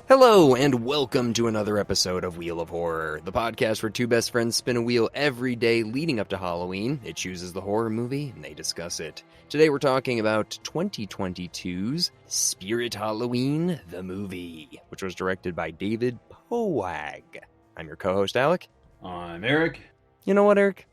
Hello, and welcome to another episode of Wheel of Horror, the podcast where two best friends spin a wheel every day leading up to Halloween. It chooses the horror movie, and they discuss it. Today we're talking about 2022's Spirit Halloween, the movie, which was directed by David Powag. I'm your co-host, Alec. I'm Eric. You know what, Eric?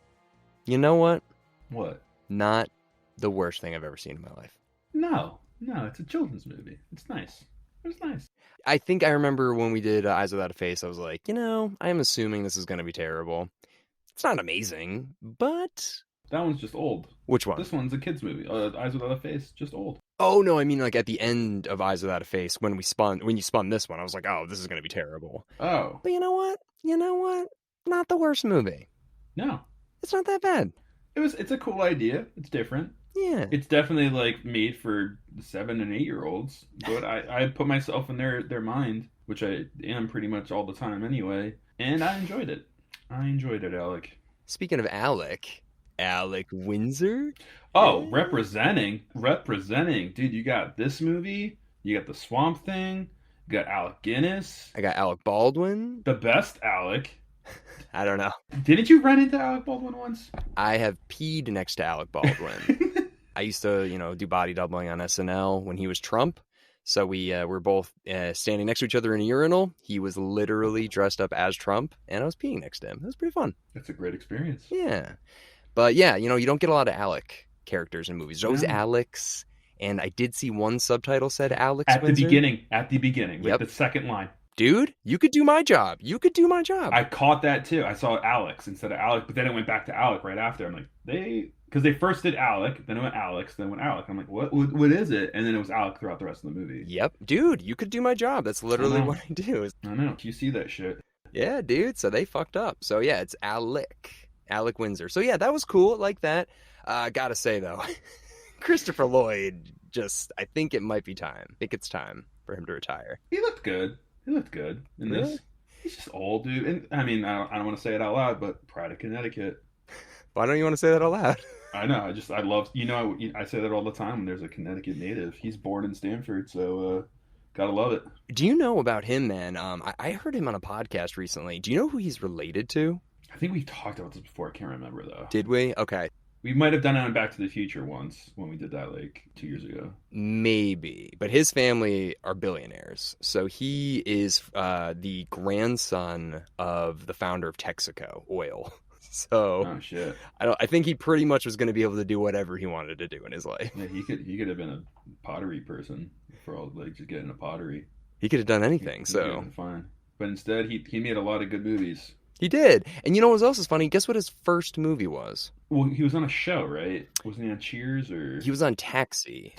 You know what? What? Not the worst thing I've ever seen in my life. No, it's a children's movie. It's nice. It's nice. I think I remember when we did Eyes Without a Face, I was like, I'm assuming this is going to be terrible. It's not amazing, but... That one's just old. Which one? This one's a kid's movie. Eyes Without a Face, just old. Oh, no, I mean, like, at the end of Eyes Without a Face, when you spun this one, I was like, oh, this is going to be terrible. Oh. But you know what? Not the worst movie. No. It's not that bad. It's a cool idea. It's different. Yeah. It's definitely, like, made for 7 and 8 year olds. But I put myself in their mind, which I am pretty much all the time anyway. And I enjoyed it. Alec. Speaking of Alec Windsor? Oh, yeah. representing. Dude, you got this movie. You got the Swamp Thing. You got Alec Guinness. I got Alec Baldwin. The best Alec. I don't know. Didn't you run into Alec Baldwin once? I have peed next to Alec Baldwin. I used to, do body doubling on SNL when he was Trump. So we were both standing next to each other in a urinal. He was literally dressed up as Trump, and I was peeing next to him. It was pretty fun. That's a great experience. Yeah. But yeah, you don't get a lot of Alec characters in movies. There's always Alex, and I did see one subtitle said Alex At Windsor. the beginning, Yep. like the second line. Dude, you could do my job. I caught that too. I saw Alex instead of Alec, but then it went back to Alec right after. I'm like, because they first did Alec, then it went Alex, then it went Alec. I'm like, what is it? And then it was Alec throughout the rest of the movie. Yep. Dude, you could do my job. That's literally what I do. I know. You see that shit. Yeah, dude. So they fucked up. So yeah, it's Alec Windsor. So yeah, that was cool. I like that. Gotta say though, Christopher Lloyd, I think it might be time. I think it's time for him to retire. He looked good in this. He's just old, dude. And I mean, I don't want to say it out loud, but Pride of Connecticut. Why don't you want to say that out loud? I know. I love. I say that all the time when there's a Connecticut native. He's born in Stamford, so gotta love it. Do you know about him, man? I heard him on a podcast recently. Do you know who he's related to? I think we've talked about this before. I can't remember though. Did we? Okay. We might have done it on Back to the Future once when we did that like 2 years ago. Maybe. But his family are billionaires. So he is the grandson of the founder of Texaco Oil. So oh shit! I think he pretty much was going to be able to do whatever he wanted to do in his life. Yeah, he could have been a pottery person for all just getting a pottery. He could have done anything. He could have been fine, but instead he made a lot of good movies. He did. And you know what else is funny? Guess what his first movie was? Well, he was on a show, right? Wasn't he on Cheers or? He was on Taxi.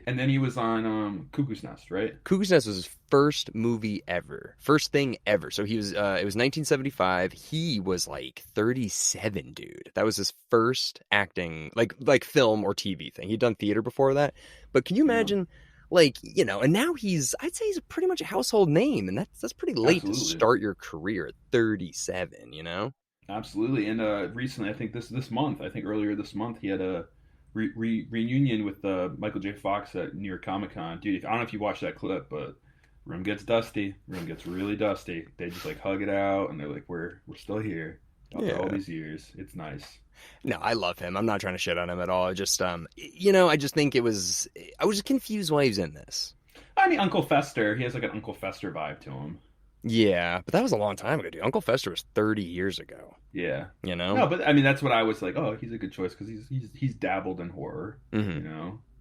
And then he was on Cuckoo's Nest, right? Cuckoo's Nest was his first movie ever. First thing ever. So he was, it was 1975. He was like 37, dude. That was his first acting, like film or TV thing. He'd done theater before that. But can you imagine... and now I'd say he's pretty much a household name, and that's pretty late to start your career at 37, Absolutely. And recently, I think earlier this month, he had a reunion with Michael J. Fox at New York Comic Con. Dude, I don't know if you watched that clip, but room gets really dusty. They just like hug it out, and they're like, we're still here after all these years. It's nice. No, I love him. I'm not trying to shit on him at all. I just, I just think I was just confused why he was in this. I mean, Uncle Fester, he has like an Uncle Fester vibe to him. Yeah, but that was a long time ago, dude. Uncle Fester was 30 years ago. Yeah. No, but I mean, that's what I was like, oh, he's a good choice because he's dabbled in horror,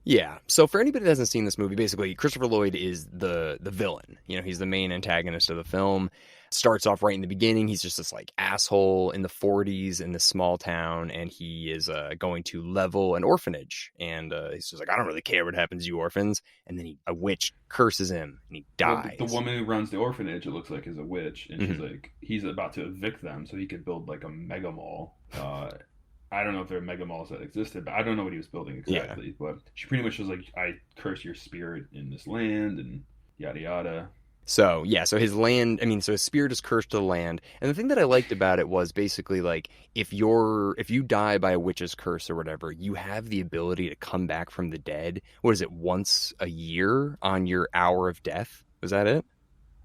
Yeah. So for anybody that hasn't seen this movie, basically, Christopher Lloyd is the villain. He's the main antagonist of the film. Starts off right in the beginning. He's just this like asshole in the 40s in this small town, and he is going to level an orphanage. And he's just like, I don't really care what happens to you orphans. And then a witch curses him, and he dies. Well, the woman who runs the orphanage, it looks like, is a witch, and she's like, he's about to evict them so he could build like a mega mall. I don't know if there are mega malls that existed, but I don't know what he was building exactly. Yeah. But she pretty much was like, I curse your spirit in this land, and yada yada. So, yeah, so his land, so his spirit is cursed to the land. And the thing that I liked about it was basically like, if you die by a witch's curse or whatever, you have the ability to come back from the dead. What is it, once a year on your hour of death? Was that it?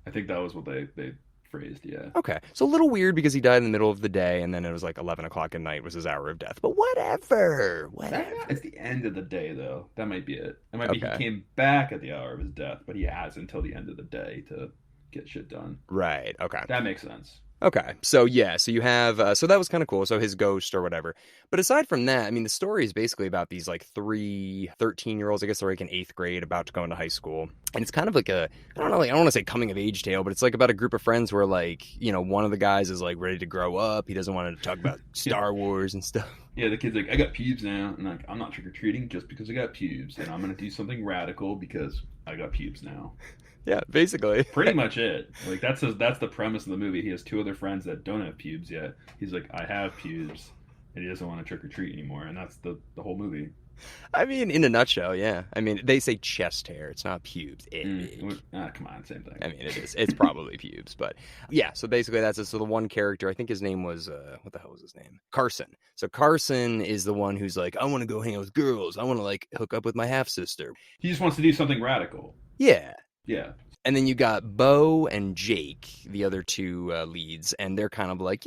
I think that was what they phrased. Yeah. Okay, so a little weird because he died in the middle of the day, and then it was like 11 o'clock at night was his hour of death. But whatever, It's whatever. the end of the day though. That might be it. It might be he Okay, came back at the hour of his death, but he has until the end of the day to get shit done. right. Okay. That makes sense. Okay, so yeah, so you have, so that was kind of cool. So his ghost or whatever. But aside from that, I mean, the story is basically about these like 13-year-olds. I guess they're like in eighth grade, about to go into high school, and it's kind of like a, I don't know, like I don't want to say coming of age tale, but it's like about a group of friends where like one of the guys is like ready to grow up. He doesn't want to talk about Yeah. Star Wars and stuff. Yeah, the kid's like, I got pubes now, and like, I'm not trick or treating just because I got pubes, and I'm gonna do something radical because I got pubes now. Yeah, basically. Pretty much it. Like that's the premise of the movie. He has two other friends that don't have pubes yet. He's like, I have pubes, and he doesn't want to trick or treat anymore, and that's the whole movie. I mean, in a nutshell, yeah. I mean, they say chest hair. It's not pubes. Come on, same thing. I mean, it is. It's probably pubes, but yeah. So basically, that's it. So the one character, I think his name was what the hell was his name? Carson. So Carson is the one who's like, I want to go hang out with girls. I want to like hook up with my half sister. He just wants to do something radical. Yeah. Yeah. And then you got Bo and Jake, the other two leads, and they're kind of like,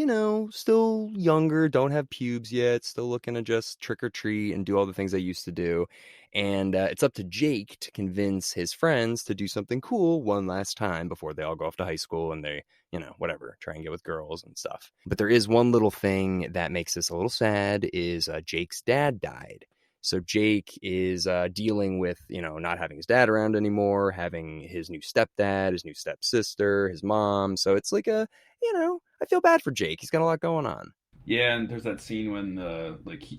still younger, don't have pubes yet, still looking to just trick or treat and do all the things they used to do. And it's up to Jake to convince his friends to do something cool one last time before they all go off to high school and they, whatever, try and get with girls and stuff. But there is one little thing that makes this a little sad is Jake's dad died. So Jake is dealing with, not having his dad around anymore, having his new stepdad, his new stepsister, his mom. So it's like I feel bad for Jake. He's got a lot going on. Yeah, and there's that scene when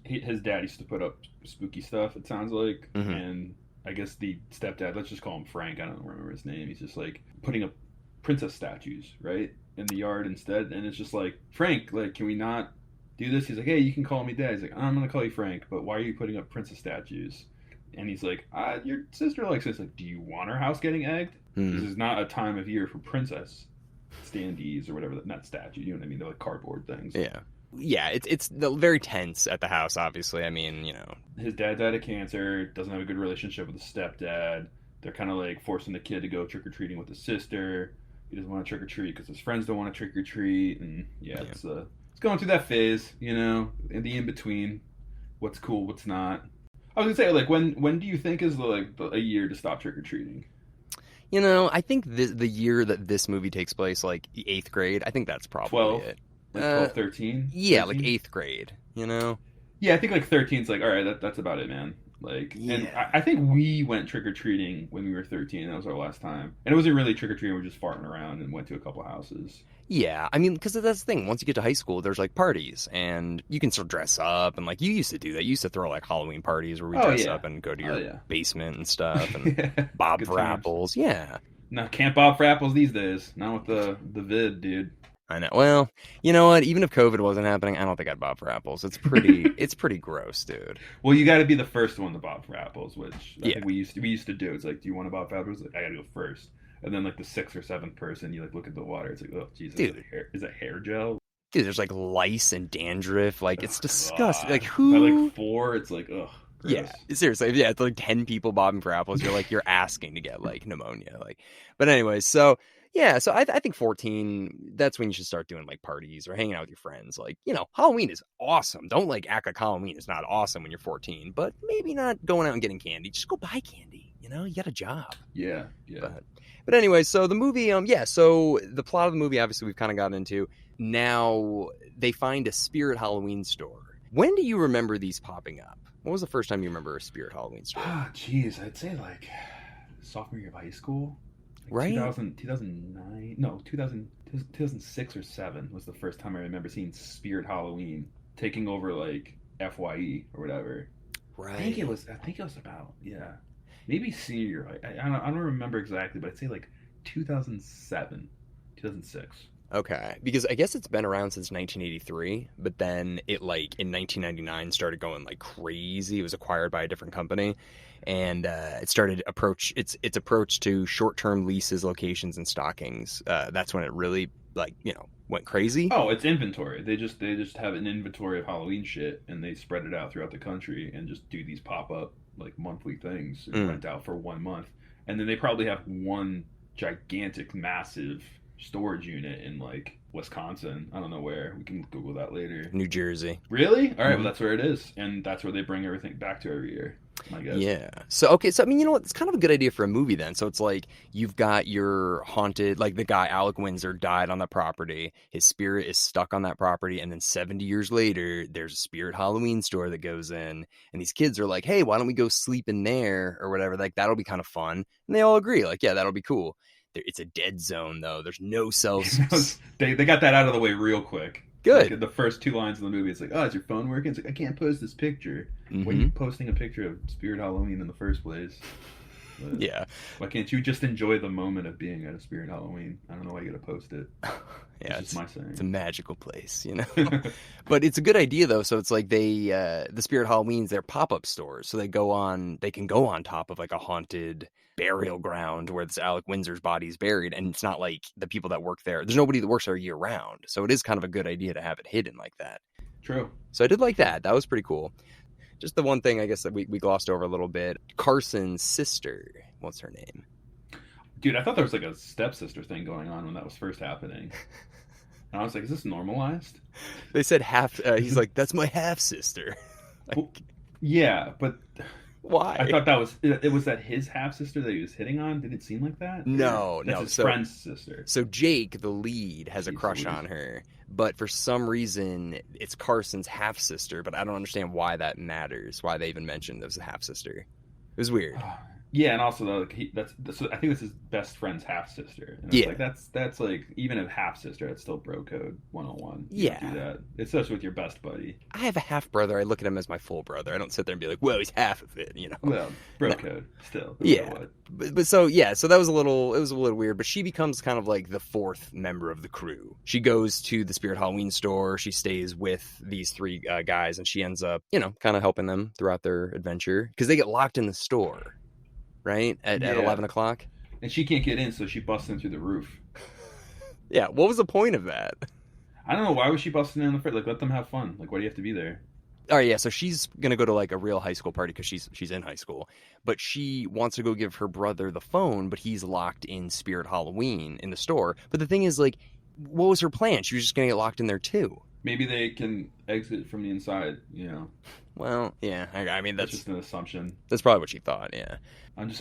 his dad used to put up spooky stuff. It sounds like, Mm-hmm. and I guess the stepdad, let's just call him Frank. I don't remember his name. He's just like putting up princess statues, right, in the yard instead. And it's just like, Frank, like, can we not do this? He's like, hey, you can call me dad. He's like, I'm gonna call you Frank, but why are you putting up princess statues? And he's like, your sister likes this. Like, do you want her house getting egged? This is not a time of year for princess standees or whatever. Not statue. You know what I mean? They're like cardboard things. Yeah. Yeah, it's very tense at the house, obviously. I mean, His dad died of cancer, doesn't have a good relationship with his stepdad. They're kind of like forcing the kid to go trick or treating with his sister. He doesn't want to trick or treat because his friends don't want to trick or treat, and yeah. It's going through that phase, in the in between, what's cool, what's not. I was gonna say, like, when do you think is a year to stop trick or treating? I think the year that this movie takes place, like the eighth grade, I think that's probably 12, it. like 12, 13? Yeah, 13? like eighth grade. Yeah, I think like 13's like, all right, that's about it, man. Like, Yeah. and I think we went trick or treating when we were 13. That was our last time, and it wasn't really trick or treating. We were just farting around and went to a couple houses. Yeah, I mean, because that's the thing. Once you get to high school, there's like parties, and you can still dress up, and like you used to do that. You used to throw like Halloween parties where we dress up and go to your basement and stuff, and Yeah. bob Good for times. apples. Yeah, No, can't bob for apples these days. Not with the vid, dude. I know. Well, you know what? Even if COVID wasn't happening, I don't think I'd bob for apples. It's pretty gross, dude. Well, you got to be the first one to bob for apples, which I Yeah. think we used to do. It's like, do you want to bob for apples? Like, I got to go first. And then like the sixth or seventh person, you like look at the water. It's like, oh Jesus, Dude. is it hair gel? Dude, there's like lice and dandruff. Like it's Oh, disgusting. God. Like By who? like 4, it's like, ugh. Gross. Yeah, seriously. Yeah, it's like 10 people bobbing for apples. You're asking to get like pneumonia. Like, but anyways, so yeah, so I think 14. That's when you should start doing like parties or hanging out with your friends. Like, Halloween is awesome. Don't like act like Halloween is not awesome when you're 14. But maybe not going out and getting candy. Just go buy candy. You got a job. Yeah. But anyway, so the movie, so the plot of the movie, obviously, we've kind of gotten into. Now they find a Spirit Halloween store. When do you remember these popping up? When was the first time you remember a Spirit Halloween store? Ah, jeez, I'd say like sophomore year of high school. Like Right? 2009, no, 2006 or 7 was the first time I remember seeing Spirit Halloween taking over like FYE or whatever. Right. I think it was about, yeah, maybe senior year. I don't remember exactly, but I'd say like 2007, 2006. Okay, because I guess it's been around since 1983, but then it like in 1999 started going like crazy. It was acquired by a different company, and it started its approach to short-term leases, locations, and stockings. That's when it really went crazy. Oh, it's inventory. They just have an inventory of Halloween shit, and they spread it out throughout the country and just do these pop up like monthly things and rent out for 1 month, and then they probably have one gigantic, massive storage unit in like Wisconsin. I don't know where. We can Google that later. New Jersey. Really? All right. Well, that's where it is, and that's where they bring everything back to every year. I guess. Yeah. So, okay. So, I mean, you know what? It's kind of a good idea for a movie then. So it's like you've got your haunted, like the guy, Alec Windsor, died on that property. His spirit is stuck on that property. And then 70 years later, there's a spirit Halloween store that goes in. And these kids are like, hey, why don't we go sleep in there or whatever? Like, that'll be kind of fun. And they all agree. Like, yeah, that'll be cool. It's a dead zone, though. There's no cell. They got that out of the way real quick. Good. Like the first 2 lines of the movie, it's like, oh, is your phone working? It's like, I can't post this picture. Mm-hmm. Why are you posting a picture of Spirit Halloween in the first place? But yeah. Why can't you just enjoy the moment of being at a Spirit Halloween? I don't know why you gotta post it. Yeah, it's my saying. It's a magical place, you know. But it's a good idea though. So it's like they, the Spirit Halloweens, they're pop-up stores, so they can go on top of like a haunted burial ground where this Alec Windsor's body is buried, and it's not like the people that work there. There's nobody that works there year round, so it is kind of a good idea to have it hidden like that. True. So I did like that. That was pretty cool. Just the one thing I guess that we glossed over a little bit. Carson's sister. What's her name? Dude, I thought there was like a stepsister thing going on when that was first happening. And I was like, is this normalized? They said half. He's like, that's my half sister. Like, well, yeah, but why? I thought that was it. Was that his half sister that he was hitting on? Did it seem like that? No, that's his friend's sister. So Jake, the lead, has a crush on her, but for some reason it's Carson's half sister. But I don't understand why that matters. Why they even mentioned it was a half sister. It was weird. Yeah, and also though, I think that's his best friend's half sister. Yeah, like that's like even a half sister, that's still bro code 101. Yeah, do that. It's just with your best buddy. I have a half brother. I look at him as my full brother. I don't sit there and be like, well, he's half of it, you know. Well, bro code still. Yeah, but so that was a little weird. But she becomes kind of like the fourth member of the crew. She goes to the Spirit Halloween store. She stays with these three guys, and she ends up, you know, kind of helping them throughout their adventure because they get locked in the store. Right? At 11 o'clock. And she can't get in, so she busts in through the roof. Yeah, what was the point of that? I don't know. Why was she busting in the first? Like, let them have fun. Like, why do you have to be there? All right, yeah, so she's going to go to, like, a real high school party because she's in high school. But she wants to go give her brother the phone, but he's locked in Spirit Halloween in the store. But the thing is, like, what was her plan? She was just going to get locked in there, too. Maybe they can exit from the inside, you know. Well, yeah, I mean that's just an assumption. That's probably what she thought. Yeah, I'm just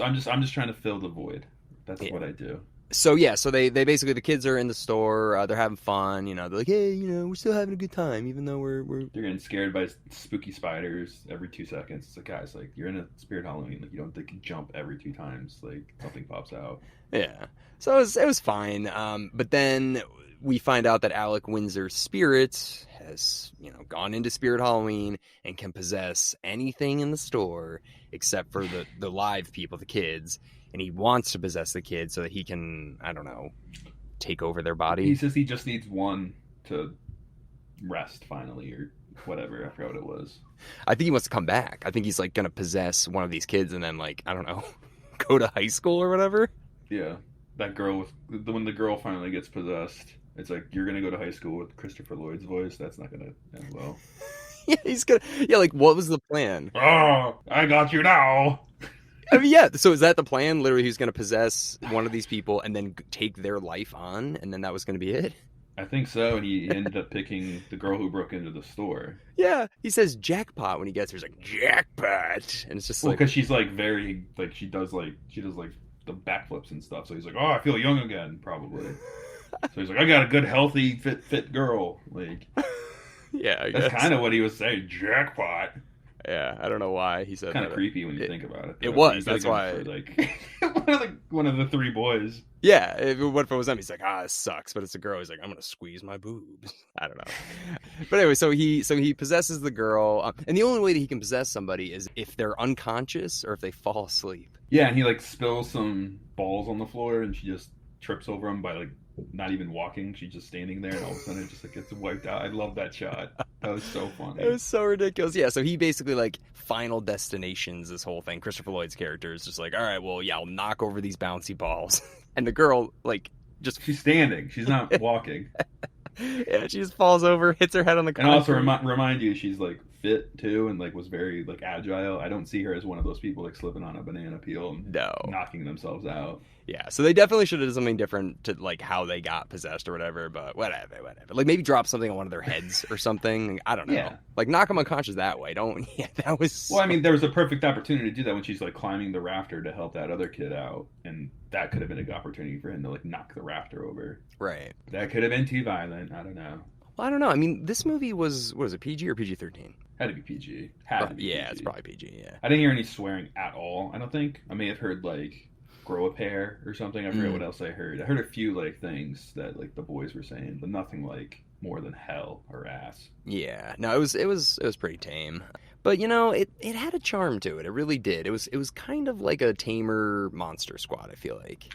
trying to fill the void. That's what I do. So so they basically, the kids are in the store. They're having fun. You know, they're like, hey, you know, we're still having a good time, even though we're they're getting scared by spooky spiders every 2 seconds. It's like, guys, like you're in a Spirit Halloween, like you don't think you jump every 2 times, like something pops out. Yeah, so it was fine. But then we find out that Alec Windsor's spirit has, you know, gone into Spirit Halloween and can possess anything in the store except for the live people, the kids. And he wants to possess the kids so that he can, I don't know, take over their body. He says he just needs one to rest finally, or whatever. I forgot what it was. I think he wants to come back. I think he's like going to possess one of these kids and then, like, I don't know, go to high school or whatever. Yeah. That girl when the girl finally gets possessed, it's like, you're going to go to high school with Christopher Lloyd's voice. That's not going to end well. Yeah, he's going to... Yeah, like, what was the plan? Oh, I got you now. I mean, yeah, so is that the plan? Literally, he's going to possess one of these people and then take their life on, and then that was going to be it? I think so, and he ended up picking the girl who broke into the store. Yeah, he says jackpot when he gets her. He's like, jackpot! And it's just like... because she's, like, very... Like, she does, like, the backflips and stuff, so he's like, oh, I feel young again, probably. So he's like, I got a good, healthy, fit girl. Like, yeah, I that's guess. kind of what he was saying. Jackpot. Yeah, I don't know why he said that. Kind of creepy when you think about it. It was. That's why. For, like, one of the 3 boys. Yeah, what if it was him? He's like, this sucks, but it's a girl. He's like, I'm gonna squeeze my boobs. I don't know. But anyway, so he possesses the girl, and the only way that he can possess somebody is if they're unconscious or if they fall asleep. Yeah, and he like spills some balls on the floor, and she just trips over them by like not even walking. She's just standing there, and all of a sudden it just like gets wiped out. I love that shot. That was so funny. It was so ridiculous. Yeah, so he basically like Final Destinations this whole thing. Christopher Lloyd's character is just like, all right, well, yeah, I'll knock over these bouncy balls. And the girl, like, just... She's standing. She's not walking. Yeah, she just falls over, hits her head on the concrete. And also remind you, she's like fit too, and like was very like agile. I don't see her as one of those people like slipping on a banana peel and No. knocking themselves out. Yeah, so they definitely should have done something different to like how they got possessed or whatever, but whatever. Like maybe drop something on one of their heads or something. I don't know. Yeah. Like knock them unconscious that way. Don't. Yeah, that was. Well, I mean, there was a perfect opportunity to do that when she's like climbing the rafter to help that other kid out, and that could have been a good opportunity for him to like knock the rafter over. Right. That could have been too violent. I don't know. Well, I don't know. I mean, this movie was what was it, PG or PG-13? Had to be PG. Had to be Yeah, PG. it's probably PG. Yeah. I didn't hear any swearing at all. I don't think. I may have heard like grow a pair or something. I forget what else I heard. I heard a few like things that like the boys were saying, but nothing like more than hell or ass. Yeah. No, it was pretty tame. But you know, it had a charm to it. It really did. It was kind of like a tamer Monster Squad, I feel like.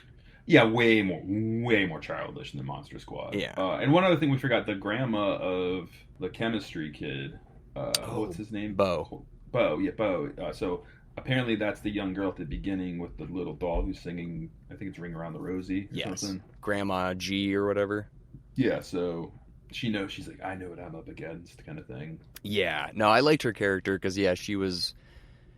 Yeah, way more childish than Monster Squad. Yeah. And one other thing we forgot: the grandma of the chemistry kid. What's his name? Bo. Bo. Yeah, Bo. So apparently that's the young girl at the beginning with the little doll who's singing. I think it's "Ring Around the Rosie" or something. Grandma G or whatever. Yeah. So she knows. She's like, I know what I'm up against, kind of thing. Yeah. No, I liked her character because she was.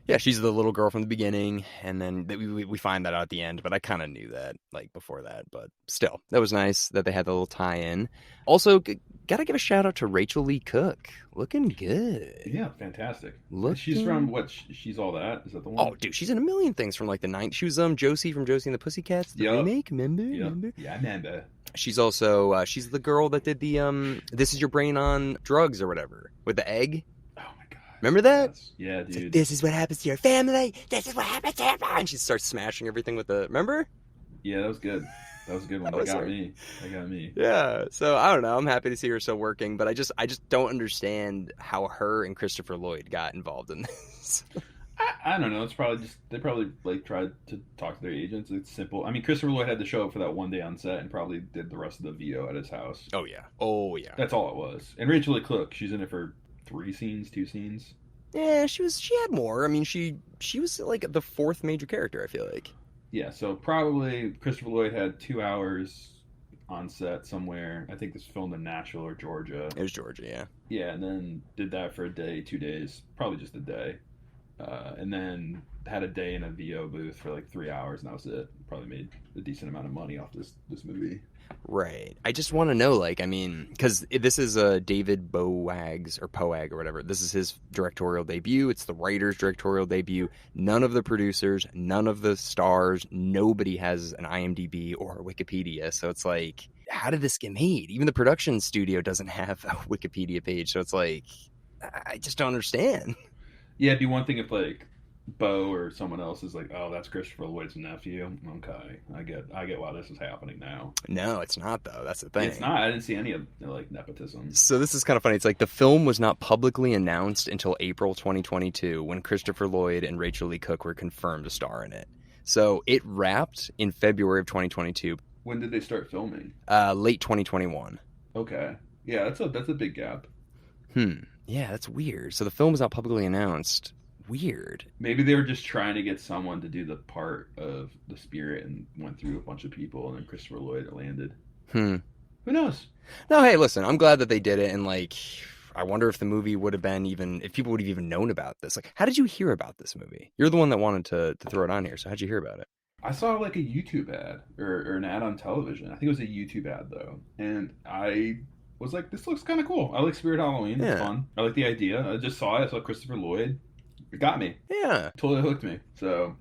Yeah, she's the little girl from the beginning, and then we find that out at the end, but I kind of knew that, like, before that, but still, that was nice that they had the little tie-in. Also, gotta give a shout-out to Rachel Lee Cook. Looking good. Yeah, fantastic. Looking... She's from, what, She's All That? Is that the one? Oh, dude, she's in a million things from, like, the 90s. She was, Josie from Josie and the Pussycats, the remake, remember? Yeah, I remember. She's also, she's the girl that did the, This Is Your Brain on Drugs or whatever, with the egg. Remember that? Yes. Yeah, dude. Like, this is what happens to your family. This is what happens to your family. And she starts smashing everything with the... Remember? Yeah, that was good. That was a good one. That got me. That got me. Yeah. So, I don't know. I'm happy to see her still working, but I just don't understand how her and Christopher Lloyd got involved in this. I don't know. It's probably just... They probably, like, tried to talk to their agents. It's simple. I mean, Christopher Lloyd had to show up for that one day on set and probably did the rest of the VO at his house. Oh, yeah. Oh, yeah. That's all it was. And Rachel Lee Cook, she's in it for 2 scenes. Yeah, she had more. I mean, she was like the fourth major character, I feel like. Yeah, so probably Christopher Lloyd had 2 hours on set somewhere. I think this was filmed in Nashville or Georgia. It was Georgia, yeah. Yeah, and then did that for a day, 2 days, probably just a day. And then had a day in a VO booth for like 3 hours, and that was it. Probably made a decent amount of money off this movie. Right. I just want to know, like, I mean, because this is David Boag's or Poag or whatever. This is his directorial debut. It's the writer's directorial debut. None of the producers, none of the stars, nobody has an IMDb or a Wikipedia. So it's like, how did this get made? Even the production studio doesn't have a Wikipedia page. So it's like, I just don't understand. Yeah, it'd be one thing if, like, Bo or someone else is like, oh, that's Christopher Lloyd's nephew. Okay, I get why this is happening now. No, it's not though. That's the thing. It's not. I didn't see any of like nepotism. So this is kind of funny. It's like the film was not publicly announced until April 2022 when Christopher Lloyd and Rachel Lee Cook were confirmed to star in it. So it wrapped in February of 2022. When did they start filming? Late 2021. Okay. Yeah, that's a big gap. Yeah, that's weird. So the film was not publicly announced. Weird. Maybe they were just trying to get someone to do the part of the spirit and went through a bunch of people, and then Christopher Lloyd landed. Who knows? No, hey, listen, I'm glad that they did it, and like, I wonder if the movie would have been if people would have even known about this. Like, how did you hear about this movie? You're the one that wanted to throw it on here, so how'd you hear about it? I saw like a YouTube ad or an ad on television. I think it was a YouTube ad though, and I was like, this looks kind of cool. I like Spirit Halloween. It's fun. I like the idea. I just saw it. I saw Christopher Lloyd. It got me. Yeah. Totally hooked me. So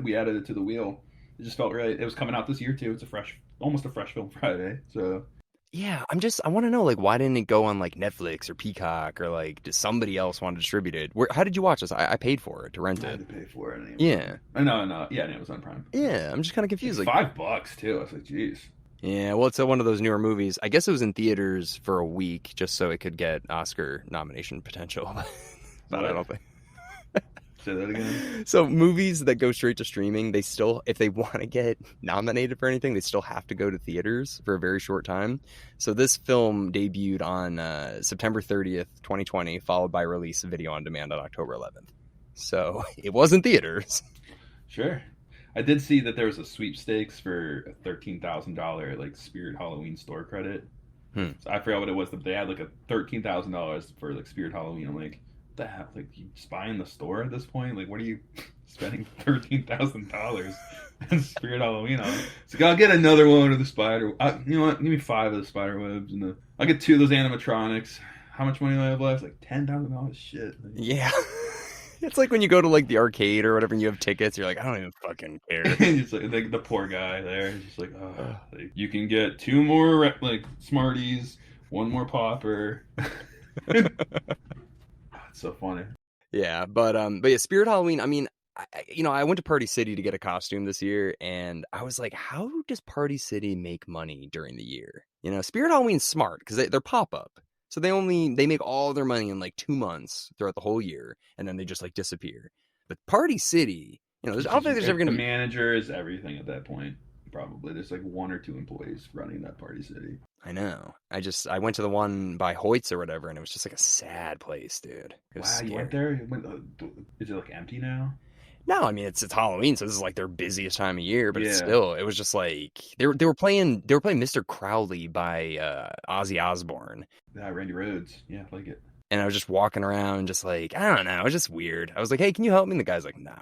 we added it to the wheel. It just felt right. It was coming out this year too. It's almost a fresh film Friday. So yeah, I want to know, like, why didn't it go on like Netflix or Peacock or like did somebody else want to distribute it? How did you watch this? I paid for it to rent it. I had to pay for it. Yeah. No. Yeah, it was on Prime. Yeah, I'm just kind of confused. Like $5 too. I was like, geez. Yeah, well, it's one of those newer movies. I guess it was in theaters for a week just so it could get Oscar nomination potential. But I don't think. Say that again. So movies that go straight to streaming, they still, if they want to get nominated for anything, they still have to go to theaters for a very short time. So this film debuted on September 30th, 2020, followed by release of video on demand on October 11th. So it was in theaters. Sure. I did see that there was a sweepstakes for a $13,000 like Spirit Halloween store credit. So I forgot what it was, but they had like a $13,000 for like Spirit Halloween. I'm like, the hell? Like, you spying the store at this point? Like, what are you spending $13,000 on Spirit Halloween on? It's like, I'll get another one of the spider. You know what? Give me 5 of the spider webs, and I'll get 2 of those animatronics. How much money do I have left? Like $10,000. Shit. Like, Yeah. It's like when you go to like the arcade or whatever and you have tickets, you're like, I don't even fucking care. it's like the poor guy there. He's just like, oh, like, you can get 2 more like Smarties, 1 more popper. It's so funny. Yeah, but yeah, Spirit Halloween. I mean, I went to Party City to get a costume this year, and I was like, how does Party City make money during the year? Spirit Halloween's smart because they're pop up. So they make all their money in like 2 months throughout the whole year, and then they just like disappear. But Party City, I don't think there's ever going to the be. manager is everything at that point. Probably there's like 1 or 2 employees running that Party City. I know. I went to the one by Hoyt's or whatever, and it was just like a sad place, dude. It was scary. You went there? Is it like empty now? No, I mean it's Halloween, so this is like their busiest time of year. But it's still, it was just like they were playing Mr. Crowley by Ozzy Osbourne. Yeah, Randy Rhoads. Yeah, I like it. And I was just walking around, just like, I don't know, it was just weird. I was like, hey, can you help me? And the guy's like, nah.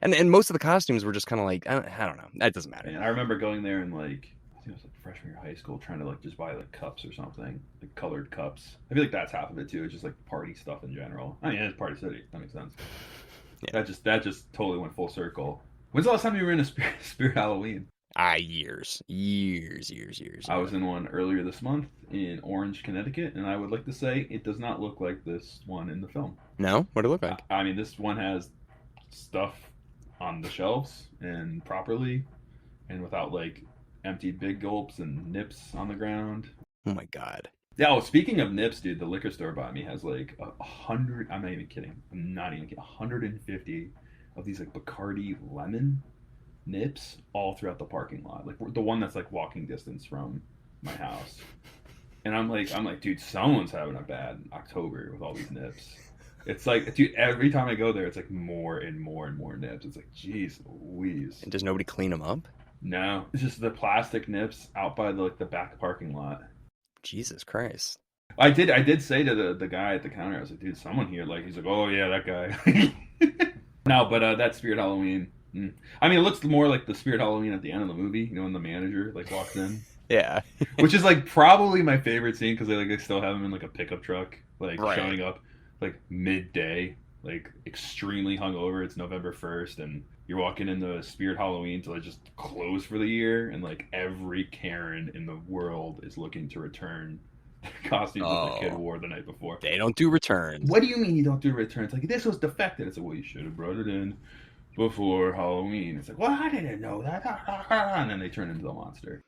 And most of the costumes were just kind of like, I don't know, that doesn't matter. And I remember going there and like, I think it was like freshman year of high school, trying to like just buy like cups or something, like colored cups. I feel like that's half of it too. It's just like party stuff in general. I mean, it's Party City. That makes sense. Yeah. That just totally went full circle. When's the last time you were in a Spirit Halloween? Years. I was in one earlier this month in Orange, Connecticut, and I would like to say it does not look like this one in the film. No? What did it look like? I mean, this one has stuff on the shelves and properly, and without like emptied big gulps and nips on the ground. Oh my god. Yeah, well, speaking of nips, dude, the liquor store by me has like 100, I'm not even kidding, 150 of these like Bacardi lemon nips all throughout the parking lot. Like the one that's like walking distance from my house. And I'm like, dude, someone's having a bad October with all these nips. It's like, dude, every time I go there, it's like more and more and more nips. It's like, geez Louise. And does nobody clean them up? No, it's just the plastic nips out by the back parking lot. Jesus Christ. I did say to the guy at the counter, I was like, dude, someone here, like, he's like, oh yeah, that guy. No, but that Spirit Halloween. I mean, it looks more like the Spirit Halloween at the end of the movie, when the manager like walks in. Yeah. Which is like probably my favorite scene because they still have him in like a pickup truck, like showing up like midday, like extremely hungover. It's November 1st, and you're walking into Spirit Halloween to like just close for the year, and like every Karen in the world is looking to return the costumes that the kid wore the night before. They don't do returns. What do you mean you don't do returns? Like, this was defective. It's like, well, you should have brought it in before Halloween. It's like, well, I didn't know that. And then they turn into the monster.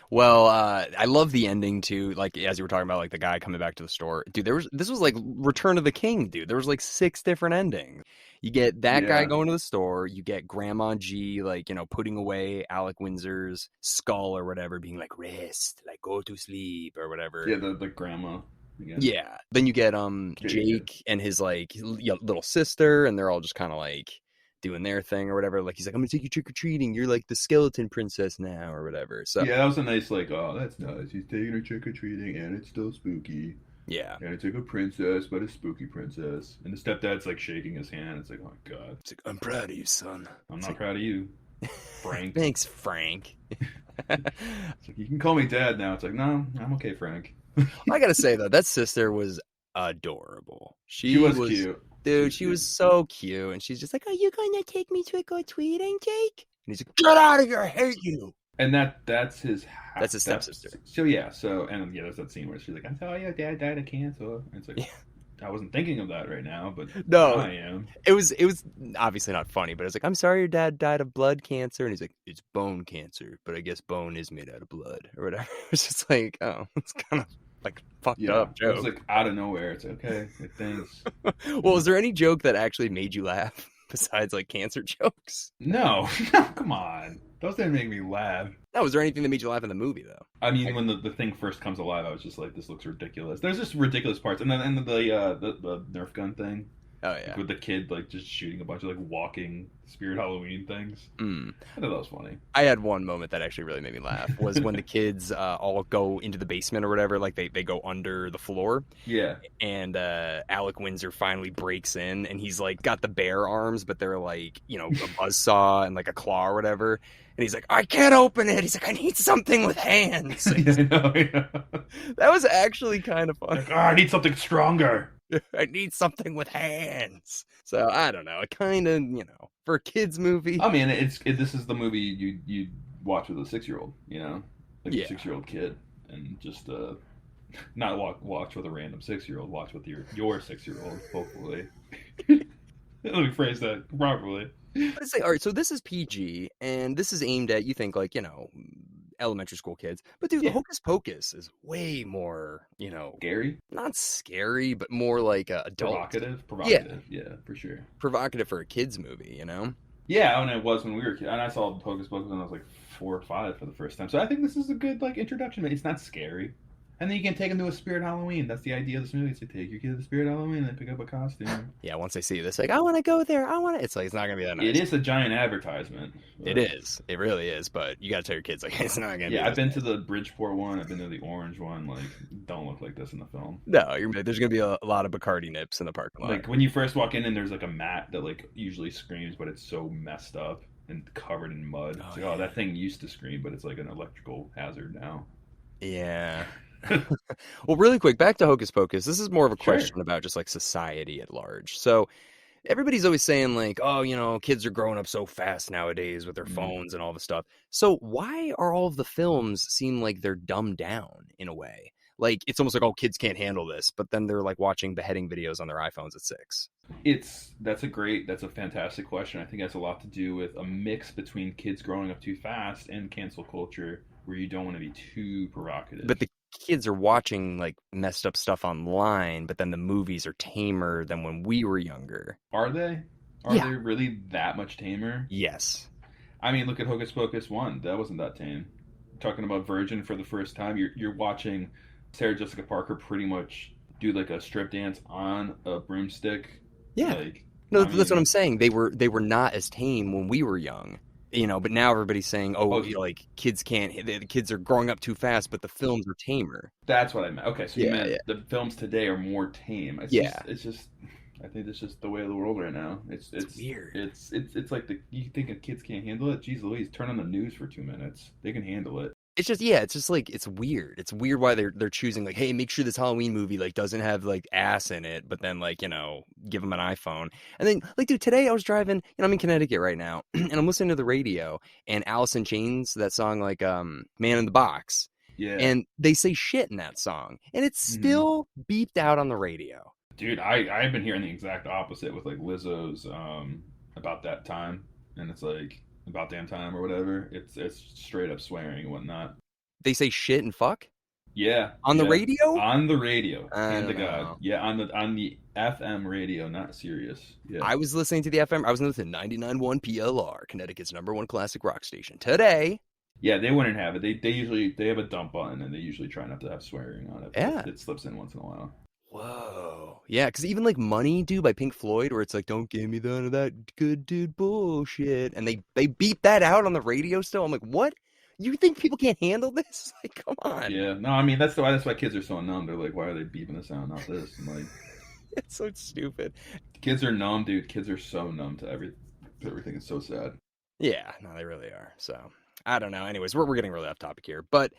Well, I love the ending too. Like, as you were talking about, like the guy coming back to the store, dude. This was like Return of the King, dude. There was like 6 different endings. You get that guy going to the store. You get Grandma G, like, putting away Alec Windsor's skull or whatever, being like, rest, like, go to sleep or whatever. Yeah, the grandma. Again. Yeah. Then you get Jake and his like little sister, and they're all just kind of like doing their thing or whatever. Like, he's like, I'm gonna take you trick-or-treating. You're like the skeleton princess now or whatever. So yeah, that was a nice like, oh, that's nice. He's taking her trick-or-treating and it's still spooky. Yeah. And it's like a princess, but a spooky princess. And the stepdad's like shaking his hand. It's like, oh my god. It's like, I'm proud of you, son. I'm not proud of you, Frank. Thanks, Frank. It's like, you can call me dad now. It's like, no, I'm okay, Frank. I gotta say though, that sister was adorable. She was cute. Dude, she was so cute. And she's just like, are you gonna take me trick-or-treating, Jake? And he's like, get out of here, I hate you. And that's his stepsister. There's that scene where she's like, I'm sorry your dad died of cancer. And it's like, yeah. I wasn't thinking of that right now, but no, I am. It was obviously not funny, but it's like, I'm sorry your dad died of blood cancer. And he's like, it's bone cancer, but I guess bone is made out of blood or whatever. It's just like, oh, it's kind of like fucked up joke. It's like out of nowhere. It's okay. Thanks. Well, is there any joke that actually made you laugh besides like cancer jokes? No, come on. Those didn't make me laugh. No, was there anything that made you laugh in the movie though? I mean, when the thing first comes alive, I was just like, this looks ridiculous. There's just ridiculous parts, and then the Nerf gun thing. Oh Like yeah. with the kid like just shooting a bunch of like walking Spirit Halloween things. Mm. I thought that was funny. I had one moment that actually really made me laugh was when the kids all go into the basement or whatever, like they go under the floor, Yeah. and Alec Windsor finally breaks in, and he's like got the bear arms, but they're like, you know, a buzzsaw and like a claw or whatever. And he's like, I can't open it. He's like, I need something with hands. Yeah, I know, I know. That was actually kind of fun. Like, oh, I need something stronger. I need something with hands. So I don't know. It kind of, you know, for a kids movie. I mean, this is the movie you watch with a 6-year-old, you know, like Yeah. a 6-year-old kid, and just not watch with a random 6-year-old. Watch with your 6-year-old. Hopefully, let me phrase that properly. I'd say, all right, so this is PG, and this is aimed at, you think, like, you know, elementary school kids. But dude, Yeah, Hocus Pocus is way more, you know, scary, not scary, but more like adult. provocative. Yeah, for sure. Provocative for a kids movie, you know? Yeah, and it was when we were kids, and I saw Hocus Pocus when I was like 4 or 5 for the first time. So I think this is a good like introduction. It's not scary. And then you can take them to a Spirit Halloween. That's the idea of this movie. Is to take your kid to the Spirit Halloween and then pick up a costume. Yeah, once they see this, like, I want to go there. I want to. It's like, it's not going to be that nice. It is a giant advertisement. It is. It really is. But you got to tell your kids, like, it's not going to be. Yeah, I've been to the Bridgeport one. I've been to the Orange one. Like, don't look like this in the film. No, there's going to be a lot of Bacardi nips in the parking lot. Like, when you first walk in and there's like a mat that like usually screams, but it's so messed up and covered in mud. It's like, oh, that thing used to scream, but it's like an electrical hazard now. Yeah. Well, really quick, back to Hocus Pocus. This is more of a Sure. question about just like society at large. So everybody's always saying like, oh, you know, kids are growing up so fast nowadays with their phones and all the stuff. So why are all of the films seem like they're dumbed down in a way? Like it's almost like, oh, kids can't handle this, but then they're like watching beheading videos on their iPhones at 6. That's a fantastic question. I think it has a lot to do with a mix between kids growing up too fast and cancel culture, where you don't want to be too provocative. But the kids are watching like messed up stuff online, but then the movies are tamer than when we were younger. Are they? Are Yeah. they really that much tamer? Yes. I mean, look at Hocus Pocus 1. That wasn't that tame. Talking about Virgin for the first time, you're watching Sarah Jessica Parker pretty much do like a strip dance on a broomstick. Yeah. Like, No, I that's what mean, I'm saying. They were not as tame when we were young. You know, but now everybody's saying, oh, you know, like kids can't, the kids are growing up too fast, but the films are tamer. that's what I meant. Okay, so you Yeah, meant yeah. the films today are more tame. Yeah. It's just I think it's just the way of the world right now. It's weird. It's like you think kids can't handle it? Jeez Louise, turn on the news for 2 minutes. They can handle it. It's just, yeah, it's just like, it's weird. It's weird why they're choosing like, hey, make sure this Halloween movie like doesn't have like ass in it, but then like, you know, give them an iPhone. And then like, dude, today I was driving, you know, I'm in Connecticut right now, and I'm listening to the radio, and Alice in Chains, that song like Man in the Box, Yeah. and they say shit in that song, and it's still beeped out on the radio. Dude, I've been hearing the exact opposite with like Lizzo's about that time, and it's like about damn time or whatever. It's straight up swearing and whatnot. They say shit and fuck Yeah. on the radio. On the radio. I Hand to don't God. know. Yeah, on the FM radio, not Sirius. Yeah. I was listening to the FM. I was listening to 99.1 PLR, Connecticut's #1 classic rock station. Today, Yeah, they wouldn't have it. They usually have a dump button, and they usually try not to have swearing on it. But Yeah. it slips in once in a while. whoa, yeah, because even like "Money," dude, by Pink Floyd, where it's like, "Don't give me none of that good dude bullshit," and they beat that out on the radio still. I'm like, what? You think people can't handle this? Like, come on. Yeah, no, I mean that's why kids are so numb. They're like, why are they beeping this out, not this? And like, It's so stupid. kids are numb, dude. Kids are so numb to everything. It's so sad. Yeah, no, they really are. So I don't know. Anyways, we're getting really off topic here, but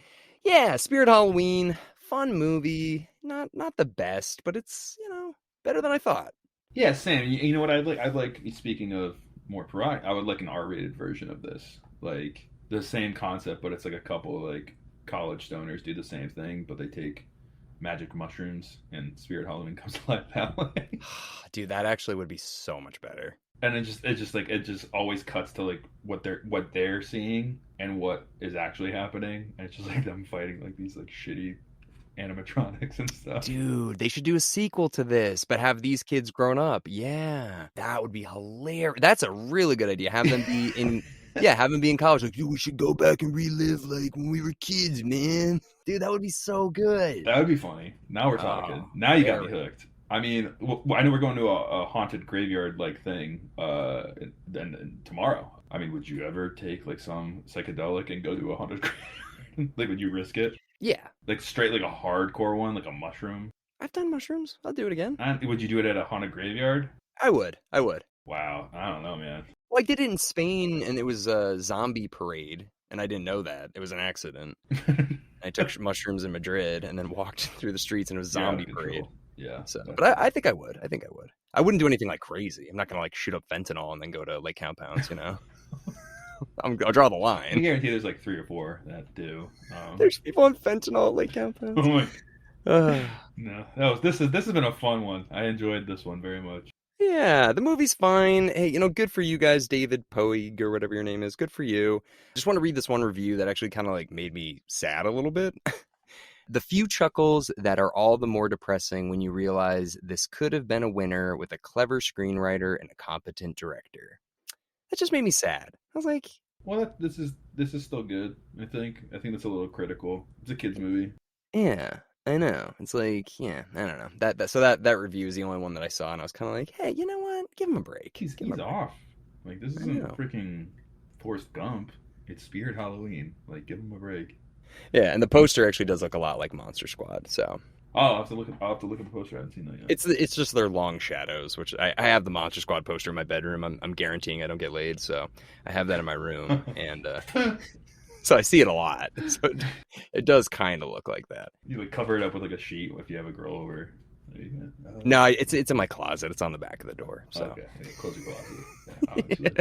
yeah, Spirit Halloween, fun movie. Not the best, but it's, you know, better than I thought. Yeah, Sam. You know what I'd like? I'd like. Speaking of more provocative, I would like an R-rated version of this. Like the same concept, but it's like a couple of like college stoners do the same thing, but they take magic mushrooms, and Spirit Halloween comes to life that way. Dude, that actually would be so much better. And it just always cuts to like what they're seeing and what is actually happening. And it's just like them fighting like these like shitty animatronics and stuff. Dude, they should do a sequel to this, but have these kids grown up. Yeah, that would be hilarious. That's a really good idea. Have them be in, yeah, have them be in college. Like, dude, we should go back and relive like when we were kids, man. Dude, that would be so good. That would be funny. Now we're talking. Oh, Now you got me very. hooked. I mean, I know we're going to a haunted graveyard like thing, and tomorrow. I mean, would you ever take like some psychedelic and go to a haunted graveyard? Like, would you risk it? Yeah, Like straight, like a hardcore one, like a mushroom? I've done mushrooms. I'll do it again. And would you do it at a haunted graveyard? I would. I would. Wow, I don't know, man. Well, I did it in Spain, and it was a zombie parade, and I didn't know that. It was an accident. I took mushrooms in Madrid, and then walked through the streets, and it was a You're out of zombie parade. control. Yeah, So, but definitely. I think I would. I think I would. I wouldn't do anything like crazy. I'm not gonna like shoot up fentanyl and then go to Lake Compounds. I'll draw the I line. guarantee there's like 3 or 4 that do. There's people on fentanyl at Lake Oh Compounds. my, Uh, no, this has been a fun one. I enjoyed this one very much. yeah, the movie's fine. Hey, good for you guys, David Poig or whatever your name is. Good for you. Just want to read this one review that actually kind of like made me sad a little bit. The few chuckles that are all the more depressing when you realize this could have been a winner with a clever screenwriter and a competent director. That just made me sad. I was like, Well, this is still good. I think that's a little critical. It's a kids movie. yeah, I know. It's like, yeah, I don't know. That review is the only one that I saw, and I was kind of like, hey, you know what? Give him a break. He's Give him he's a break. off. Like this I isn't know. freaking Forrest Gump. It's Spirit Halloween. Like give him a break. Yeah, and the poster actually does look a lot like Monster Squad. So Oh, I'll have to look at the poster. I haven't seen that yet. it's just their long shadows, which I have the Monster Squad poster in my bedroom. I'm guaranteeing I don't get laid, so I have that in my room, and so I see it a lot. So it does kind of look like that. You like cover it up with like a sheet if you have a girl over. There you go. No, it's in my closet. It's on the back of the door. So. Okay. Yeah, close your closet. Yeah, obviously.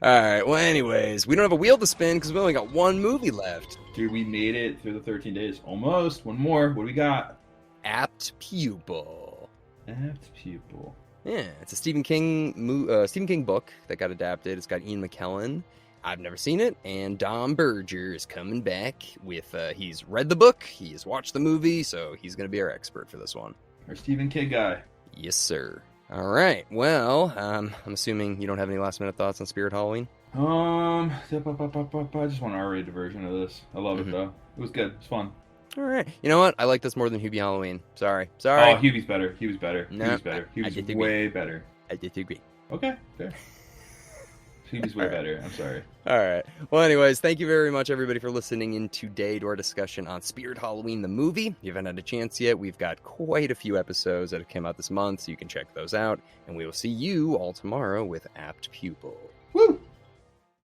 All right. Well, anyways, we don't have a wheel to spin because we only got one movie left. Dude, we made it through the 13 days. Almost. One more. What do we got? Apt Pupil. Apt Pupil. Yeah, it's a Stephen King book that got adapted. It's got Ian McKellen. I've never seen it, and Dom Berger is coming back with. He's read the book, he's watched the movie, so he's going to be our expert for this one. Our Stephen King guy. Yes, sir. All right. Well, I'm assuming you don't have any last minute thoughts on Spirit Halloween. I just want an R-rated version of this. I love Mhm. it though. It was good. It's fun. All right. You know what? I like this more than Hubie Halloween. Sorry. Oh, Hubie's better. He was better. No, He was better. He I was disagree. way better. I disagree. Okay, fair. Hubie's way All right. better. I'm sorry. All right. Well, anyways, thank you very much, everybody, for listening in today to our discussion on Spirit Halloween, the movie. If you haven't had a chance yet, we've got quite a few episodes that have come out this month, so you can check those out. And we will see you all tomorrow with Apt Pupil.